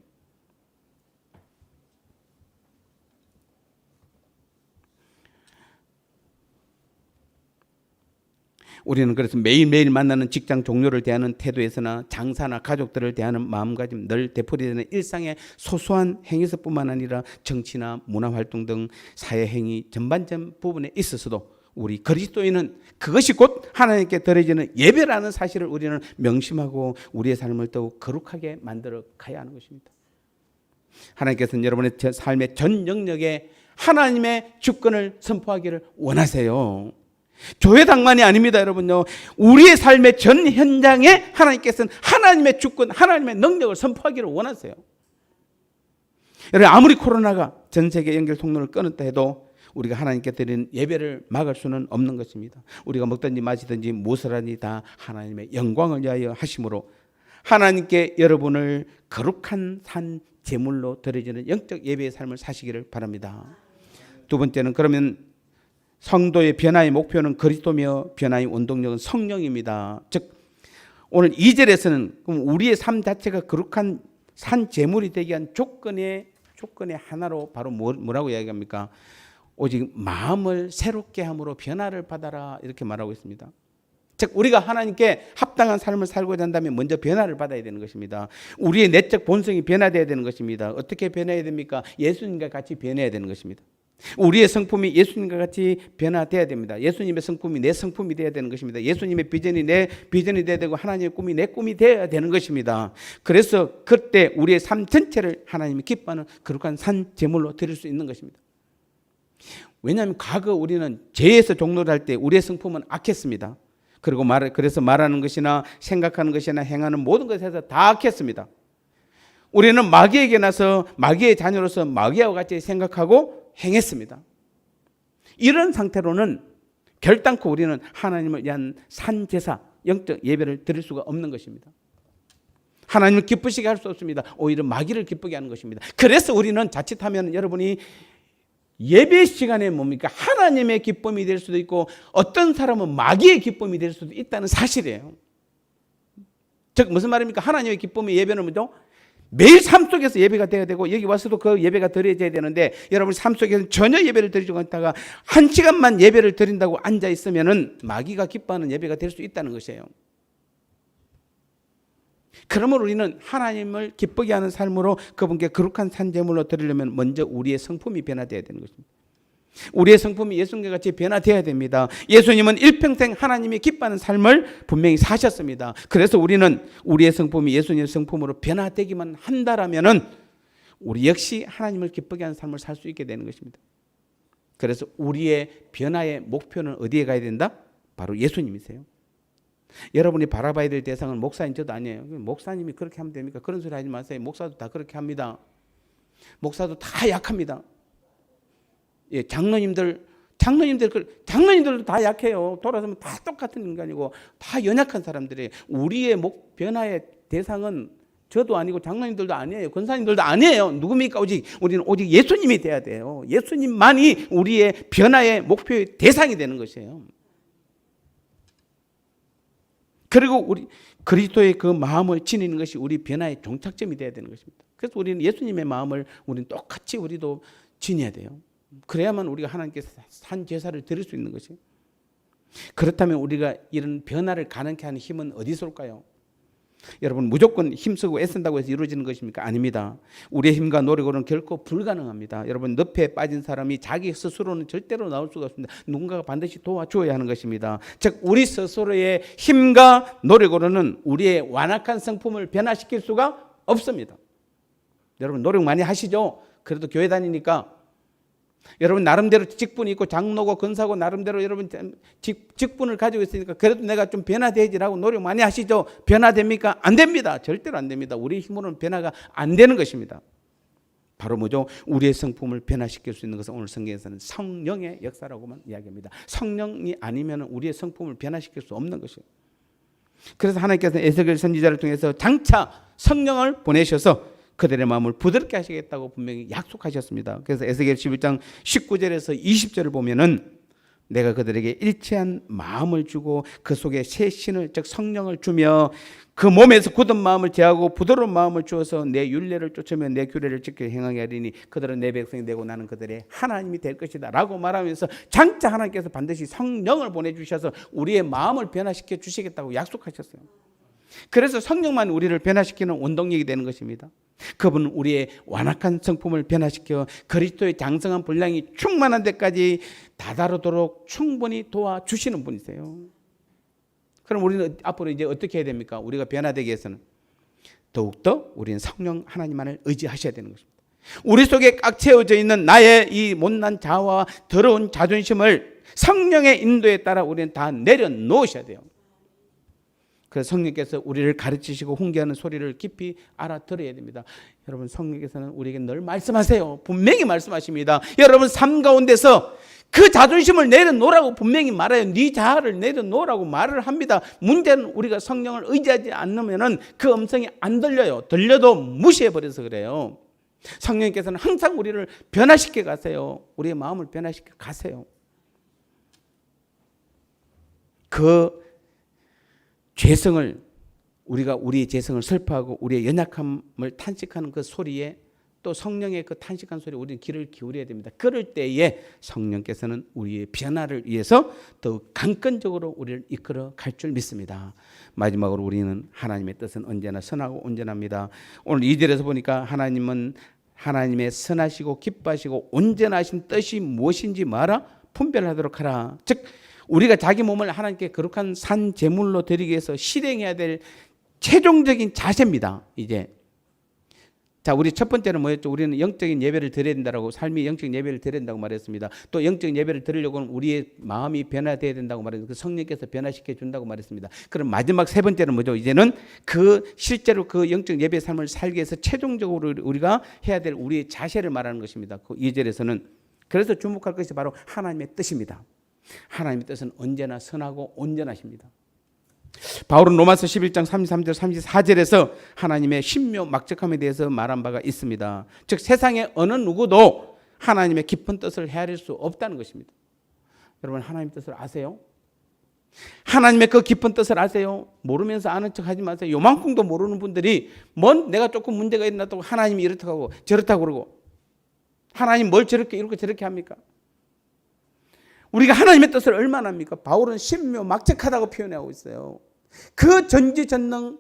우리는 그래서 매일매일 만나는 직장 동료를 대하는 태도에서나 장사나 가족들을 대하는 마음가짐, 늘 되풀이되는 일상의 소소한 행위에서뿐만 아니라 정치나 문화활동 등 사회행위 전반전 부분에 있어서도 우리 그리스도인은 그것이 곧 하나님께 드려지는 예배라는 사실을 우리는 명심하고 우리의 삶을 더욱 거룩하게 만들어 가야 하는 것입니다. 하나님께서는 여러분의 삶의 전 영역에 하나님의 주권을 선포하기를 원하세요. 교회당만이 아닙니다, 여러분요. 우리의 삶의 전 현장에 하나님께서는 하나님의 주권, 하나님의 능력을 선포하기를 원하세요. 여러분, 아무리 코로나가 전 세계 연결 통로를 끊었다 해도 우리가 하나님께 드리는 예배를 막을 수는 없는 것입니다. 우리가 먹든지 마시든지 무엇을 하니 다 하나님의 영광을 위하여 하심으로 하나님께 여러분을 거룩한 산 제물로 드려지는 영적 예배의 삶을 사시기를 바랍니다. 두 번째는, 그러면 성도의 변화의 목표는 그리스도며 변화의 원동력은 성령입니다. 즉 오늘 2절에서는 우리의 삶 자체가 거룩한 산 제물이 되게 한 조건의 하나로 바로 뭐라고 이야기합니까? 오직 마음을 새롭게 함으로 변화를 받아라, 이렇게 말하고 있습니다. 즉 우리가 하나님께 합당한 삶을 살고자 한다면 먼저 변화를 받아야 되는 것입니다. 우리의 내적 본성이 변화되어야 되는 것입니다. 어떻게 변해야 됩니까? 예수님과 같이 변해야 되는 것입니다. 우리의 성품이 예수님과 같이 변화되어야 됩니다. 예수님의 성품이 내 성품이 되어야 되는 것입니다. 예수님의 비전이 내 비전이 되어야 되고 하나님의 꿈이 내 꿈이 되어야 되는 것입니다. 그래서 그때 우리의 삶 전체를 하나님이 기뻐하는 거룩한 산 제물로 드릴 수 있는 것입니다. 왜냐하면 과거 우리는 죄에서 종노를 할 때 우리의 성품은 악했습니다. 그래서 말하는 것이나 생각하는 것이나 행하는 모든 것에서 다 악했습니다. 우리는 마귀에게 나서 마귀의 자녀로서 마귀와 같이 생각하고 행했습니다. 이런 상태로는 결단코 우리는 하나님을 위한 산제사, 영적 예배를 드릴 수가 없는 것입니다. 하나님을 기쁘시게 할 수 없습니다. 오히려 마귀를 기쁘게 하는 것입니다. 그래서 우리는 자칫하면 여러분이 예배 시간에 뭡니까? 하나님의 기쁨이 될 수도 있고 어떤 사람은 마귀의 기쁨이 될 수도 있다는 사실이에요. 즉 무슨 말입니까? 하나님의 기쁨의 예배는 뭐죠? 매일 삶 속에서 예배가 되어야 되고 여기 와서도 그 예배가 드려져야 되는데 여러분 삶 속에서 전혀 예배를 드리지 않다가 한 시간만 예배를 드린다고 앉아 있으면은 마귀가 기뻐하는 예배가 될 수 있다는 것이에요. 그러므로 우리는 하나님을 기쁘게 하는 삶으로 그분께 거룩한 산제물로 드리려면 먼저 우리의 성품이 변화되어야 되는 것입니다. 우리의 성품이 예수님과 같이 변화되어야 됩니다. 예수님은 일평생 하나님이 기뻐하는 삶을 분명히 사셨습니다. 그래서 우리는 우리의 성품이 예수님의 성품으로 변화되기만 한다라면은 우리 역시 하나님을 기쁘게 하는 삶을 살 수 있게 되는 것입니다. 그래서 우리의 변화의 목표는 어디에 가야 된다? 바로 예수님이세요. 여러분이 바라봐야 될 대상은 목사인 저도 아니에요. 목사님이 그렇게 하면 됩니까? 그런 소리 하지 마세요. 목사도 다 그렇게 합니다. 목사도 다 약합니다. 예, 장로님들도 다 약해요. 돌아서면 다 똑같은 인간이고 다 연약한 사람들이에요. 우리의 변화의 대상은 저도 아니고 장로님들도 아니에요. 권사님들도 아니에요. 누굽니까? 우리는 오직 예수님이 돼야 돼요. 예수님만이 우리의 변화의 목표의 대상이 되는 것이에요. 그리고 우리 그리스도의 그 마음을 지니는 것이 우리 변화의 종착점이 돼야 되는 것입니다. 그래서 우리는 예수님의 마음을 우리는 똑같이 우리도 지녀야 돼요. 그래야만 우리가 하나님께 산 제사를 드릴 수 있는 것이에요. 그렇다면 우리가 이런 변화를 가능케 하는 힘은 어디서 올까요? 여러분 무조건 힘쓰고 애쓴다고 해서 이루어지는 것입니까? 아닙니다. 우리의 힘과 노력으로는 결코 불가능합니다. 여러분 늪에 빠진 사람이 자기 스스로는 절대로 나올 수가 없습니다. 누군가가 반드시 도와줘야 하는 것입니다. 즉 우리 스스로의 힘과 노력으로는 우리의 완악한 성품을 변화시킬 수가 없습니다. 여러분 노력 많이 하시죠? 그래도 교회 다니니까. 여러분 나름대로 직분이 있고 장로고 권사고 나름대로 여러분 직분을 가지고 있으니까 그래도 내가 좀 변화되지라고 노력 많이 하시죠? 변화됩니까? 안 됩니다. 절대로 안 됩니다. 우리 힘으로는 변화가 안 되는 것입니다. 바로 뭐죠? 우리의 성품을 변화시킬 수 있는 것은 오늘 성경에서는 성령의 역사라고만 이야기합니다. 성령이 아니면 우리의 성품을 변화시킬 수 없는 것이에요. 그래서 하나님께서 에스겔 선지자를 통해서 장차 성령을 보내셔서 그들의 마음을 부드럽게 하시겠다고 분명히 약속하셨습니다. 그래서 에스겔 11장 19절에서 20절을 보면은 내가 그들에게 일치한 마음을 주고 그 속에 새 신을 즉 성령을 주며 그 몸에서 굳은 마음을 제하고 부드러운 마음을 주어서 내 율례를 쫓으며 내 규례를 지켜 행하게 하리니 그들은 내 백성이 되고 나는 그들의 하나님이 될 것이다 라고 말하면서 장차 하나님께서 반드시 성령을 보내주셔서 우리의 마음을 변화시켜 주시겠다고 약속하셨어요. 그래서 성령만 우리를 변화시키는 원동력이 되는 것입니다. 그분은 우리의 완악한 성품을 변화시켜 그리스도의 장성한 분량이 충만한 데까지 다다르도록 충분히 도와주시는 분이세요. 그럼 우리는 앞으로 이제 어떻게 해야 됩니까? 우리가 변화되기 위해서는 더욱더 우리는 성령 하나님만을 의지하셔야 되는 것입니다. 우리 속에 꽉 채워져 있는 나의 이 못난 자아와 더러운 자존심을 성령의 인도에 따라 우리는 다 내려놓으셔야 돼요. 그래서 성령께서 우리를 가르치시고 훈계하는 소리를 깊이 알아들어야 됩니다. 여러분 성령께서는 우리에게 늘 말씀하세요. 분명히 말씀하십니다. 여러분 삶 가운데서 그 자존심을 내려놓으라고 분명히 말해요. 네 자아를 내려놓으라고 말을 합니다. 문제는 우리가 성령을 의지하지 않으면 그 음성이 안 들려요. 들려도 무시해버려서 그래요. 성령께서는 항상 우리를 변화시켜 가세요. 우리의 마음을 변화시켜 가세요. 그 죄성을 우리가 우리의 죄성을 슬퍼하고 우리의 연약함을 탄식하는 그 소리에 또 성령의 그 탄식한 소리에 우리는 귀를 기울여야 됩니다. 그럴 때에 성령께서는 우리의 변화를 위해서 더욱 강건적으로 우리를 이끌어 갈 줄 믿습니다. 마지막으로 우리는 하나님의 뜻은 언제나 선하고 온전합니다. 오늘 2절에서 보니까 하나님은 하나님의 선하시고 기뻐하시고 온전하신 뜻이 무엇인지 말아 분별하도록 하라. 즉 우리가 자기 몸을 하나님께 거룩한 산 제물로 드리기 위해서 실행해야 될 최종적인 자세입니다. 이제 자, 우리 첫 번째는 뭐였죠? 우리는 영적인 예배를 드려야 된다고, 삶이 영적인 예배를 드려야 된다고 말했습니다. 또 영적인 예배를 드리려고는 우리의 마음이 변화돼야 된다고 말했습니다. 그 성령께서 변화시켜 준다고 말했습니다. 그럼 마지막 세 번째는 뭐죠? 이제는 그 실제로 그 영적 예배 삶을 살기 위해서 최종적으로 우리가 해야 될 우리의 자세를 말하는 것입니다. 그 2절에서는 그래서 주목할 것이 바로 하나님의 뜻입니다. 하나님의 뜻은 언제나 선하고 온전하십니다. 바울은 로마서 11장 33절 34절에서 하나님의 신묘 막적함에 대해서 말한 바가 있습니다. 즉 세상의 어느 누구도 하나님의 깊은 뜻을 헤아릴 수 없다는 것입니다. 여러분 하나님의 뜻을 아세요? 하나님의 그 깊은 뜻을 아세요? 모르면서 아는 척 하지 마세요. 요만큼도 모르는 분들이 내가 조금 문제가 있나도 하나님이 이렇다고 하고 저렇다고 그러고 하나님 뭘 저렇게 이렇게 저렇게 합니까? 우리가 하나님의 뜻을 얼마나 합니까? 바울은 신묘 막적하다고 표현하고 있어요. 그 전지전능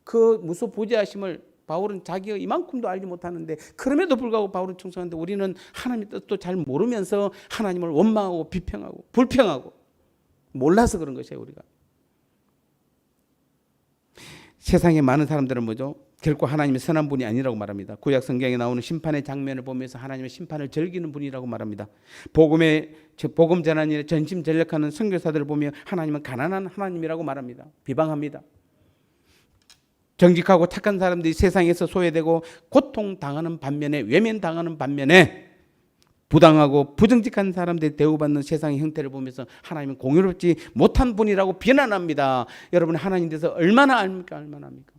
그 무소부재하심을 바울은 자기가 이만큼도 알지 못하는데 그럼에도 불구하고 바울은 충성하는데 우리는 하나님의 뜻도 잘 모르면서 하나님을 원망하고 비평하고 불평하고 몰라서 그런 것이에요. 우리가 세상에 많은 사람들은 뭐죠? 결코 하나님이 선한 분이 아니라고 말합니다. 구약 성경에 나오는 심판의 장면을 보면서 하나님의 심판을 즐기는 분이라고 말합니다. 복음 전하는 일에 전심전력하는 선교사들을 보며 하나님은 가난한 하나님이라고 말합니다. 비방합니다. 정직하고 착한 사람들이 세상에서 소외되고 고통당하는 반면에 외면당하는 반면에 부당하고 부정직한 사람들이 대우받는 세상의 형태를 보면서 하나님은 공유롭지 못한 분이라고 비난합니다. 여러분 하나님 대해서 얼마나 압니까? 얼마나 압니까?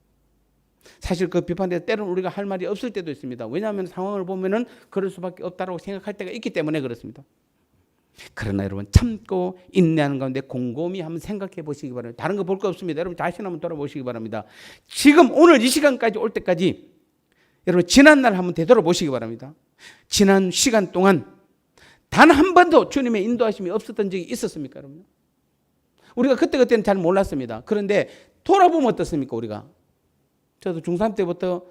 사실 그 비판대에서 때로는 우리가 할 말이 없을 때도 있습니다. 왜냐하면 상황을 보면은 그럴 수밖에 없다고 생각할 때가 있기 때문에 그렇습니다. 그러나 여러분 참고 인내하는 가운데 곰곰이 한번 생각해 보시기 바랍니다. 다른 거 볼 거 없습니다. 여러분 자신 한번 돌아보시기 바랍니다. 지금 오늘 이 시간까지 올 때까지 여러분 지난 날 한번 되돌아보시기 바랍니다. 지난 시간 동안 단 한 번도 주님의 인도하심이 없었던 적이 있었습니까? 여러분? 우리가 그때는 잘 몰랐습니다. 그런데 돌아보면 어떻습니까? 우리가 저도 중3 때부터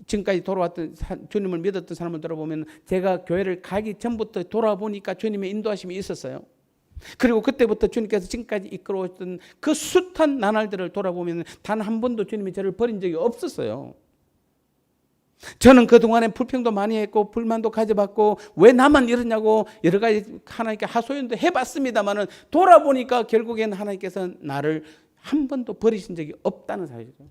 지금까지 돌아왔던 주님을 믿었던 사람을 돌아보면 제가 교회를 가기 전부터 돌아보니까 주님의 인도하심이 있었어요. 그리고 그때부터 주님께서 지금까지 이끌어오셨던 그 숱한 나날들을 돌아보면 단 한 번도 주님이 저를 버린 적이 없었어요. 저는 그동안에 불평도 많이 했고 불만도 가져봤고 왜 나만 이러냐고 여러 가지 하나님께 하소연도 해봤습니다마는 돌아보니까 결국엔 하나님께서 나를 한 번도 버리신 적이 없다는 사실이죠.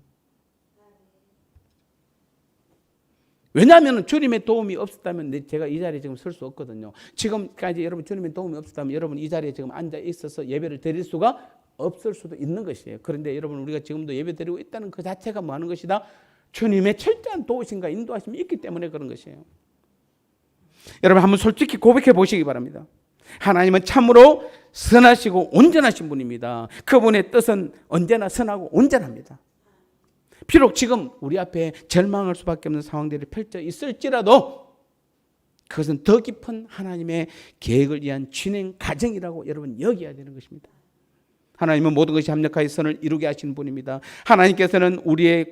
왜냐하면 주님의 도움이 없었다면 제가 이 자리에 지금 설 수 없거든요. 지금까지 여러분 주님의 도움이 없었다면 여러분 이 자리에 지금 앉아 있어서 예배를 드릴 수가 없을 수도 있는 것이에요. 그런데 여러분 우리가 지금도 예배 드리고 있다는 그 자체가 뭐 하는 것이다? 주님의 철저한 도우심과 인도하심이 있기 때문에 그런 것이에요. 여러분 한번 솔직히 고백해 보시기 바랍니다. 하나님은 참으로 선하시고 온전하신 분입니다. 그분의 뜻은 언제나 선하고 온전합니다. 비록 지금 우리 앞에 절망할 수밖에 없는 상황들이 펼쳐 있을지라도 그것은 더 깊은 하나님의 계획을 위한 진행 과정이라고 여러분 여겨야 되는 것입니다. 하나님은 모든 것이 합력하여 선을 이루게 하시는 분입니다. 하나님께서는 우리의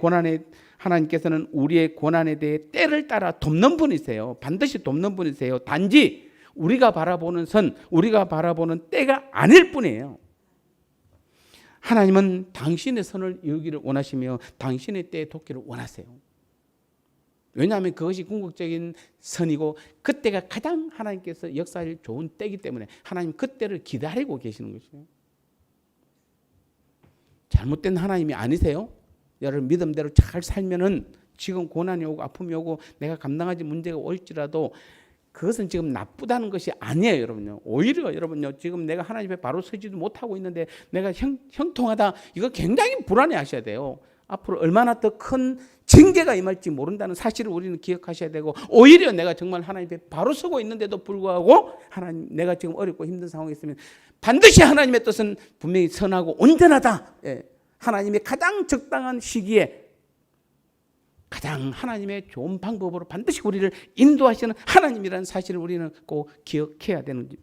고난에 대해 때를 따라 돕는 분이세요. 반드시 돕는 분이세요. 단지 우리가 바라보는 선, 우리가 바라보는 때가 아닐 뿐이에요. 하나님은 당신의 선을 이루기를 원하시며 당신의 때에 돕기를 원하세요. 왜냐하면 그것이 궁극적인 선이고 그때가 가장 하나님께서 역사할 좋은 때이기 때문에 하나님 그때를 기다리고 계시는 것이에요. 잘못된 하나님이 아니세요? 여러분 믿음대로 잘 살면은 지금 고난이 오고 아픔이 오고 내가 감당하지 문제가 올지라도 그것은 지금 나쁘다는 것이 아니에요, 여러분요. 오히려 여러분요, 지금 내가 하나님 앞에 바로 서지도 못하고 있는데 내가 형통하다. 이거 굉장히 불안해하셔야 돼요. 앞으로 얼마나 더 큰 징계가 임할지 모른다는 사실을 우리는 기억하셔야 되고 오히려 내가 정말 하나님 앞에 바로 서고 있는데도 불구하고 하나님 내가 지금 어렵고 힘든 상황에 있으면 반드시 하나님의 뜻은 분명히 선하고 온전하다. 예. 하나님의 가장 적당한 시기에 가장 하나님의 좋은 방법으로 반드시 우리를 인도하시는 하나님이라는 사실을 우리는 꼭 기억해야 되는 거죠.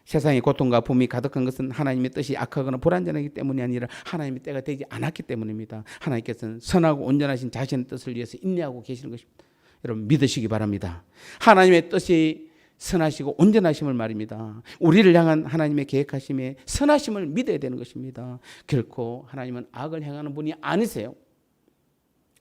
세상에 고통과 아픔이 가득한 것은 하나님의 뜻이 악하거나 불완전하기 때문이 아니라 하나님의 때가 되지 않았기 때문입니다. 하나님께서는 선하고 온전하신 자신의 뜻을 위해서 인내하고 계시는 것입니다. 여러분 믿으시기 바랍니다. 하나님의 뜻이 선하시고 온전하심을 말입니다. 우리를 향한 하나님의 계획하심의 선하심을 믿어야 되는 것입니다. 결코 하나님은 악을 행하는 분이 아니세요.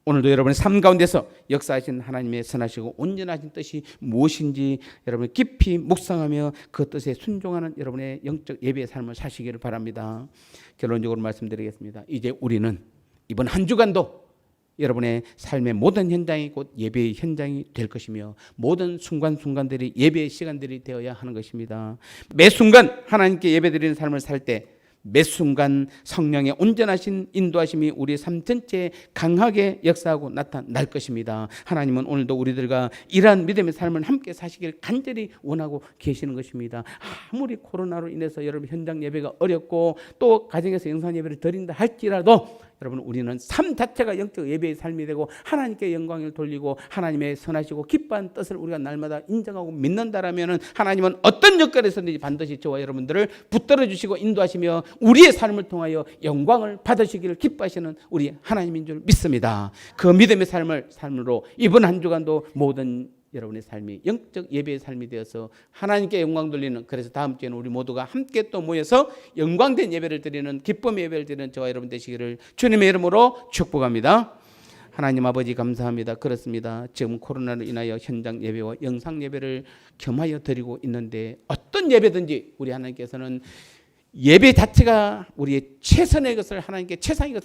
오늘도 여러분의 삶 가운데서 역사하신 하나님의 선하시고 온전하신 뜻이 무엇인지 여러분 깊이 묵상하며 그 뜻에 순종하는 여러분의 영적 예배의 삶을 사시기를 바랍니다. 결론적으로 말씀드리겠습니다. 이제 우리는 이번 한 주간도 여러분의 삶의 모든 현장이 곧 예배의 현장이 될 것이며 모든 순간순간들이 예배의 시간들이 되어야 하는 것입니다. 매 순간 하나님께 예배드리는 삶을 살 때 매 순간 성령의 온전하신 인도하심이 우리의 삶 전체에 강하게 역사하고 나타날 것입니다. 하나님은 오늘도 우리들과 이러한 믿음의 삶을 함께 사시길 간절히 원하고 계시는 것입니다. 아무리 코로나로 인해서 여러분 현장 예배가 어렵고 또 가정에서 영상 예배를 드린다 할지라도 여러분 우리는 삶 자체가 영적 예배의 삶이 되고 하나님께 영광을 돌리고 하나님의 선하시고 기뻐한 뜻을 우리가 날마다 인정하고 믿는다라면 하나님은 어떤 역할에서든지 반드시 저와 여러분들을 붙들어 주시고 인도하시며 우리의 삶을 통하여 영광을 받으시기를 기뻐하시는 우리 하나님인 줄 믿습니다. 그 믿음의 삶으로 이번 한 주간도 모든 여러분의 삶이 영적 예배의 삶이 되어서 하나님께 영광 돌리는, 그래서 다음 주에는 우리 모두가 함께 또 모여서 영광된 예배를 드리는, 기쁨의 예배를 드리는 저와 여러분 되시기를 주님의 이름으로 축복합니다. 하나님 아버지 감사합니다. 그렇습니다. 지금 코로나로 인하여 현장 예배와 영상 예배를 겸하여 드리고 있는데 어떤 예배든지 우리 하나님께서는 예배 자체가 우리의 최선의 것을, 하나님께 최상의 것을